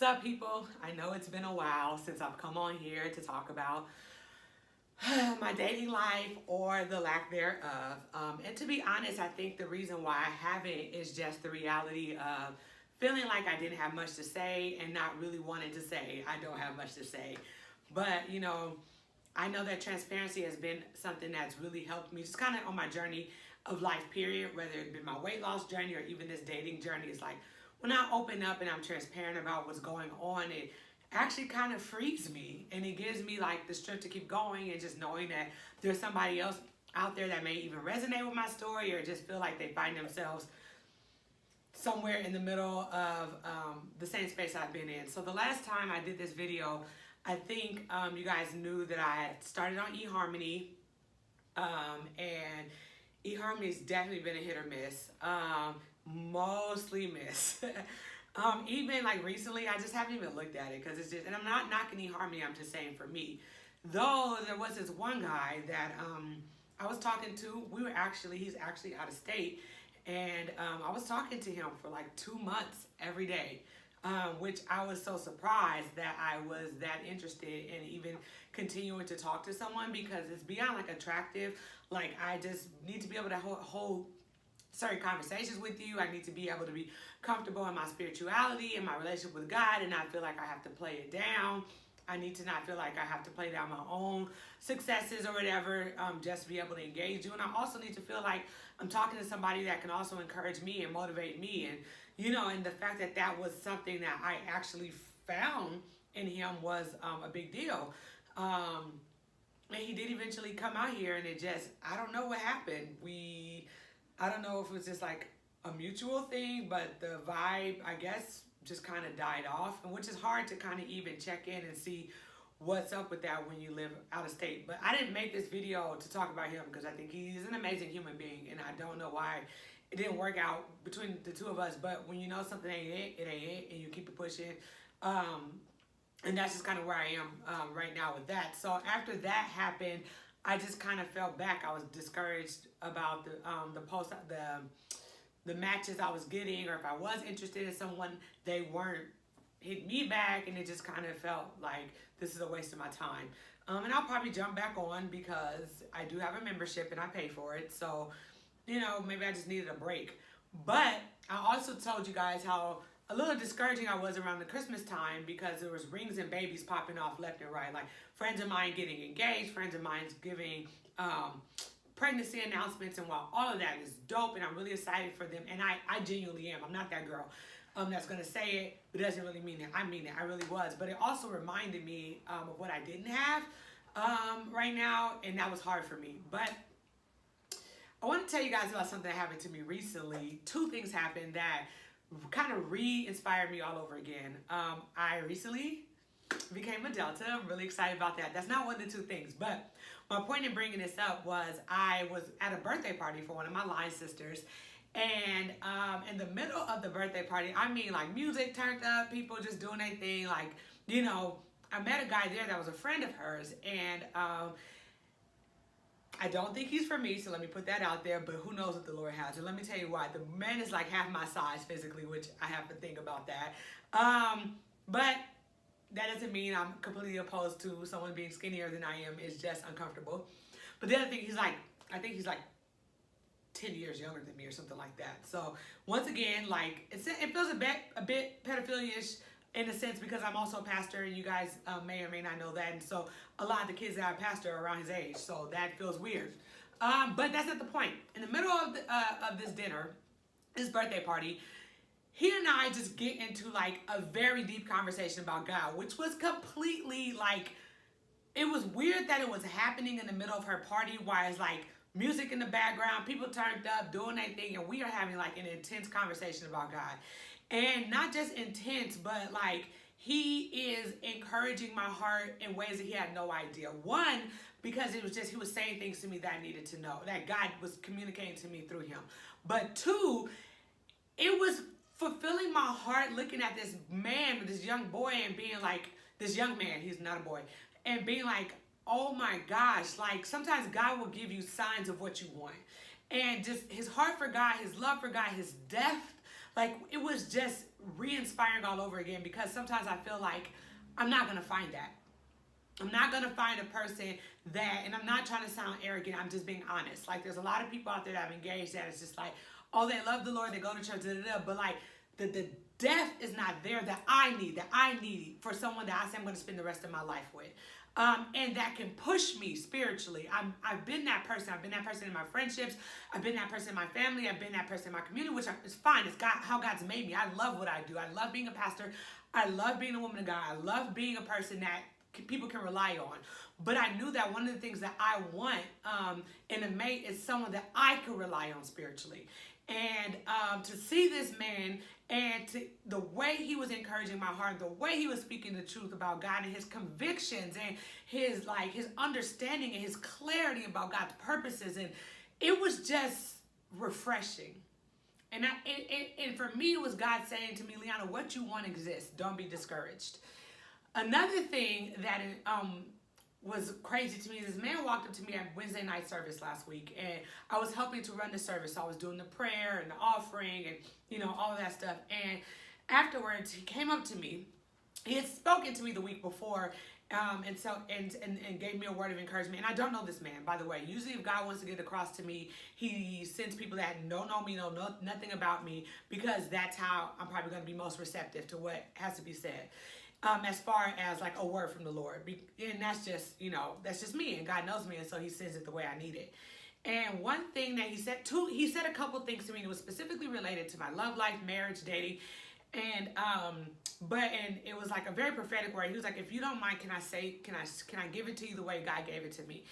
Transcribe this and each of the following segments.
What's up, people? I know it's been a while since I've come on here to talk about my dating life or the lack thereof. And to be honest, I think the reason why I haven't is just the reality of feeling like I didn't have much to say and not really wanting to say I don't have much to say. But, I know that transparency has been something that's really helped me just kind of on my journey of life, period, whether it be my weight loss journey or even this dating journey. It's like when I open up and I'm transparent about what's going on, it actually kind of frees me and it gives me like the strength to keep going and just knowing that there's somebody else out there that may even resonate with my story or just feel like they find themselves somewhere in the middle of the same space I've been in. So the last time I did this video, I think you guys knew that I had started on eHarmony, and eHarmony's definitely been a hit or miss, mostly miss. Even like recently, I just haven't even looked at it because it's just, and I'm not knocking eHarmony, I'm just saying for me. Though there was this one guy that I was talking to, he's actually out of state, and I was talking to him for like 2 months every day. Which I was so surprised that I was that interested in even continuing to talk to someone because it's beyond like attractive. Like I just need to be able to hold certain conversations with you. I need to be able to be comfortable in my spirituality and my relationship with God and not feel like I have to play it down. I need to not feel like I have to play down my own successes or whatever, just to be able to engage you. And I also need to feel like I'm talking to somebody that can also encourage me and motivate me. And, and the fact that that was something that I actually found in him was a big deal. And he did eventually come out here and I don't know what happened. I don't know if it was just like a mutual thing, but the vibe, I guess, just kind of died off, and which is hard to kind of even check in and see what's up with that when you live out of state. But I didn't make this video to talk about him because I think he's an amazing human being, and I don't know why it didn't work out between the two of us. But when you know something ain't it, it ain't it, and you keep it pushing. And that's just kind of where I am right now with that. So after that happened, I just kind of fell back. I was discouraged about the matches I was getting, or if I was interested in someone, they weren't hitting me back, and it just kind of felt like this is a waste of my time. And I'll probably jump back on because I do have a membership and I pay for it. So, maybe I just needed a break. But I also told you guys how a little discouraging I was around the Christmas time because there was rings and babies popping off left and right. Like friends of mine getting engaged, friends of mine giving pregnancy announcements, and while all of that is dope and I'm really excited for them, and I genuinely am. I'm not that girl that's going to say it, but doesn't really mean it. I mean it. I really was. But it also reminded me of what I didn't have right now, and that was hard for me. But I want to tell you guys about something that happened to me recently. 2 things happened that kind of re-inspired me all over again. I recently became a Delta. I'm really excited about that. That's not one of the 2 things, but my point in bringing this up was I was at a birthday party for one of my line sisters, and in the middle of the birthday party, I mean like music turned up, people just doing their thing, like, I met a guy there that was a friend of hers, and I don't think he's for me, so let me put that out there, but who knows what the Lord has. And let me tell you why. The man is like half my size physically, which I have to think about that. But that doesn't mean I'm completely opposed to someone being skinnier than I am. It's just uncomfortable. But the other thing, I think he's like 10 years younger than me or something like that. So once again, like it feels a bit pedophilia-ish in a sense because I'm also a pastor, and you guys may or may not know that. And so a lot of the kids that I pastor are around his age, so that feels weird. But that's not the point. In the middle of this dinner, this birthday party, he and I just get into like a very deep conversation about God, which was completely like, it was weird that it was happening in the middle of her party while it's like music in the background, people turned up, doing their thing, and we are having like an intense conversation about God. And not just intense, but like he is encouraging my heart in ways that he had no idea. One, because it was just, he was saying things to me that I needed to know, that God was communicating to me through him. But 2, it was fulfilling my heart looking at this man, this young boy, and being like, this young man, he's not a boy, and being like, oh my gosh, like sometimes God will give you signs of what you want. And just his heart for God, his love for God, his depth Like, it was just re-inspiring all over again, because sometimes I feel like I'm not going to find that. I'm not going to find a person that, and I'm not trying to sound arrogant, I'm just being honest. Like, there's a lot of people out there that I'm engaged that it's just like, oh, they love the Lord, they go to church, but like, the depth is not there that I need for someone that I say I'm going to spend the rest of my life with. And that can push me spiritually. I've been that person. I've been that person in my friendships. I've been that person in my family. I've been that person in my community, which is fine. It's how God's made me. I love what I do. I love being a pastor. I love being a woman of God. I love being a person that people can rely on. But I knew that one of the things that I want in a mate is someone that I could rely on spiritually. And to see this man, and the way he was encouraging my heart, the way he was speaking the truth about God, and his convictions, and his understanding and his clarity about God's purposes, and it was just refreshing. And and for me, it was God saying to me, Liana, what you want exists. Don't be discouraged. Another thing that was crazy to me, this man walked up to me at Wednesday night service last week, and I was helping to run the service. So I was doing the prayer and the offering and, all of that stuff. And afterwards, he came up to me. He had spoken to me the week before, and gave me a word of encouragement. And I don't know this man, by the way. Usually if God wants to get across to me, he sends people that don't know me, know nothing about me, because that's how I'm probably going to be most receptive to what has to be said. As far as like a word from the Lord. And that's just, that's just me, and God knows me, and so he sends it the way I need it. And one thing that he said a couple things to me that was specifically related to my love life, marriage, dating, and it was like a very prophetic word. He was like, if you don't mind, can I give it to you the way God gave it to me?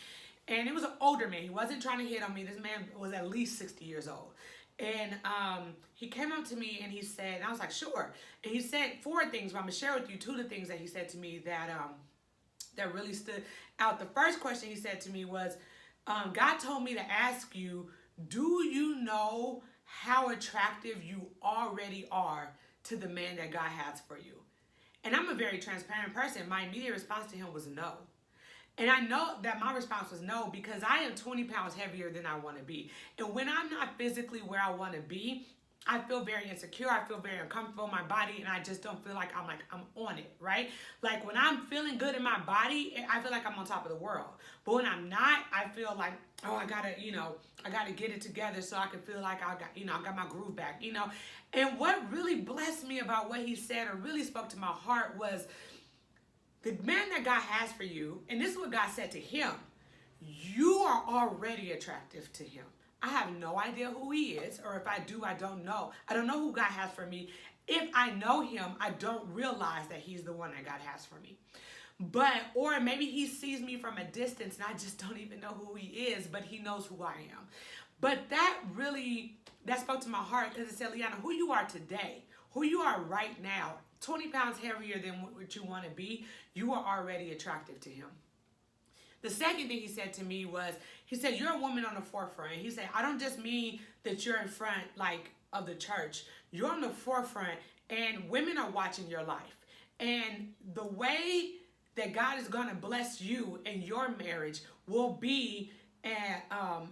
And it was an older man. He wasn't trying to hit on me. This man was at least 60 years old. And he came up to me and he said, and I was like, sure. And he said 4 things, but I'm going to share with you 2 of the things that he said to me that really stood out. The first question he said to me was, God told me to ask you, do you know how attractive you already are to the man that God has for you? And I'm a very transparent person. My immediate response to him was no. And I know that my response was no, because I am 20 pounds heavier than I want to be. And when I'm not physically where I want to be, I feel very insecure. I feel very uncomfortable in my body, and I just don't feel like I'm on it, right? Like when I'm feeling good in my body, I feel like I'm on top of the world. But when I'm not, I feel like, oh, I gotta get it together so I can feel like I got my groove back, And what really blessed me about what he said, or really spoke to my heart, was the man that God has for you, and this is what God said to him, you are already attractive to him. I have no idea who he is, or if I do, I don't know. I don't know who God has for me. If I know him, I don't realize that he's the one that God has for me. Or maybe he sees me from a distance and I just don't even know who he is, but he knows who I am. But that spoke to my heart, because it said, Liana, who you are today, who you are right now, 20 pounds heavier than what you want to be, you are already attractive to him. The second thing he said to me was, he said, you're a woman on the forefront. He said, I don't just mean that you're in front of the church. You're on the forefront, and women are watching your life. And the way that God is going to bless you in your marriage will be an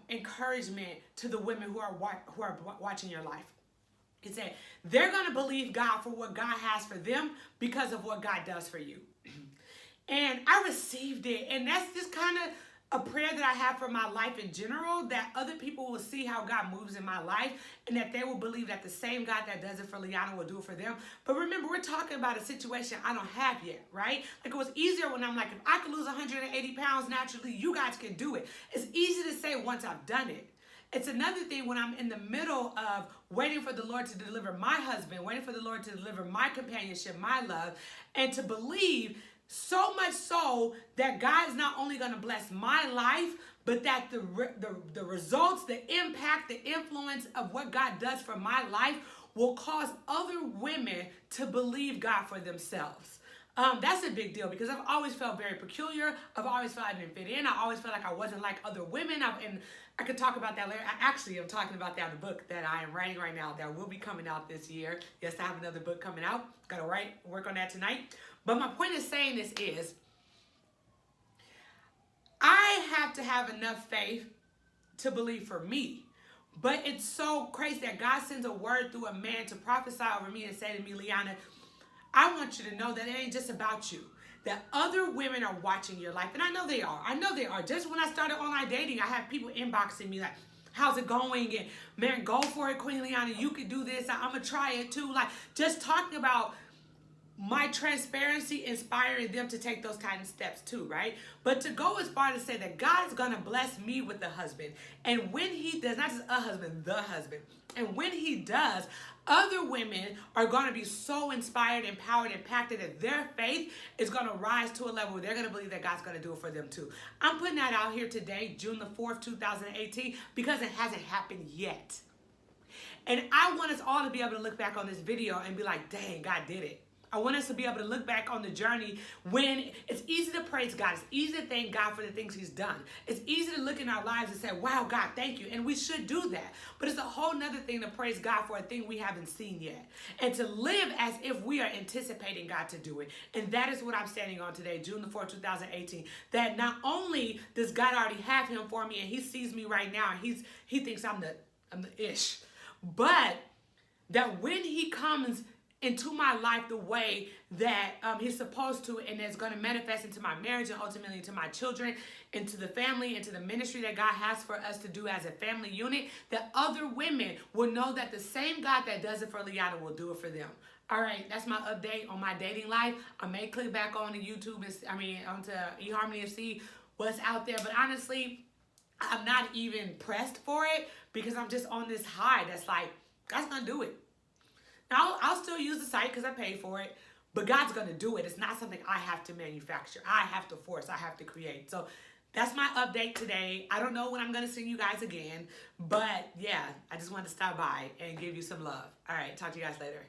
encouragement to the women who are watching your life. He said, they're going to believe God for what God has for them because of what God does for you. And I received it. And that's just kind of a prayer that I have for my life in general, that other people will see how God moves in my life, and that they will believe that the same God that does it for Liana will do it for them. But remember, we're talking about a situation I don't have yet, right? Like, it was easier when I'm like, if I could lose 180 pounds naturally, you guys can do it. It's easy to say once I've done it. It's another thing when I'm in the middle of waiting for the Lord to deliver my husband, waiting for the Lord to deliver my companionship, my love, and to believe so much so that God is not only going to bless my life, but that the results, the impact, the influence of what God does for my life will cause other women to believe God for themselves. That's a big deal, because I've always felt very peculiar. I've always felt I didn't fit in. I always felt like I wasn't like other women. And I could talk about that later. I'm talking about that in the book that I am writing right now that will be coming out this year. Yes, I have another book coming out. Got to work on that tonight. But my point of saying this is, I have to have enough faith to believe for me. But it's so crazy that God sends a word through a man to prophesy over me and say to me, Liana, I want you to know that it ain't just about you. That other women are watching your life. And I know they are. I know they are. Just when I started online dating, I have people inboxing me like, how's it going? And man, go for it, Queen Liana. You can do this. I'm going to try it too. Like, just talking about my transparency inspiring them to take those kind of steps too, right? But to go as far to say that God is going to bless me with a husband. And when he does, not just a husband, the husband. And when he does, other women are going to be so inspired, empowered, impacted that their faith is going to rise to a level where they're going to believe that God's going to do it for them too. I'm putting that out here today, June the 4th, 2018, because it hasn't happened yet. And I want us all to be able to look back on this video and be like, dang, God did it. I want us to be able to look back on the journey when it's easy to praise God. It's easy to thank God for the things he's done. It's easy to look in our lives and say, wow, God, thank you. And we should do that. But it's a whole nother thing to praise God for a thing we haven't seen yet. And to live as if we are anticipating God to do it. And that is what I'm standing on today, June the 4th, 2018. That not only does God already have him for me and he sees me right now and he thinks I'm the ish. But that when he comes into my life the way that he's supposed to, and it's going to manifest into my marriage and ultimately into my children, into the family, into the ministry that God has for us to do as a family unit, that other women will know that the same God that does it for Liana will do it for them. All right, that's my update on my dating life. I may click back on to YouTube, onto eHarmony and see what's out there. But honestly, I'm not even pressed for it because I'm just on this high that's like, God's going to do it. Now, I'll still use the site because I paid for it, but God's going to do it. It's not something I have to manufacture. I have to force. I have to create. So that's my update today. I don't know when I'm going to see you guys again, but yeah, I just wanted to stop by and give you some love. All right, talk to you guys later.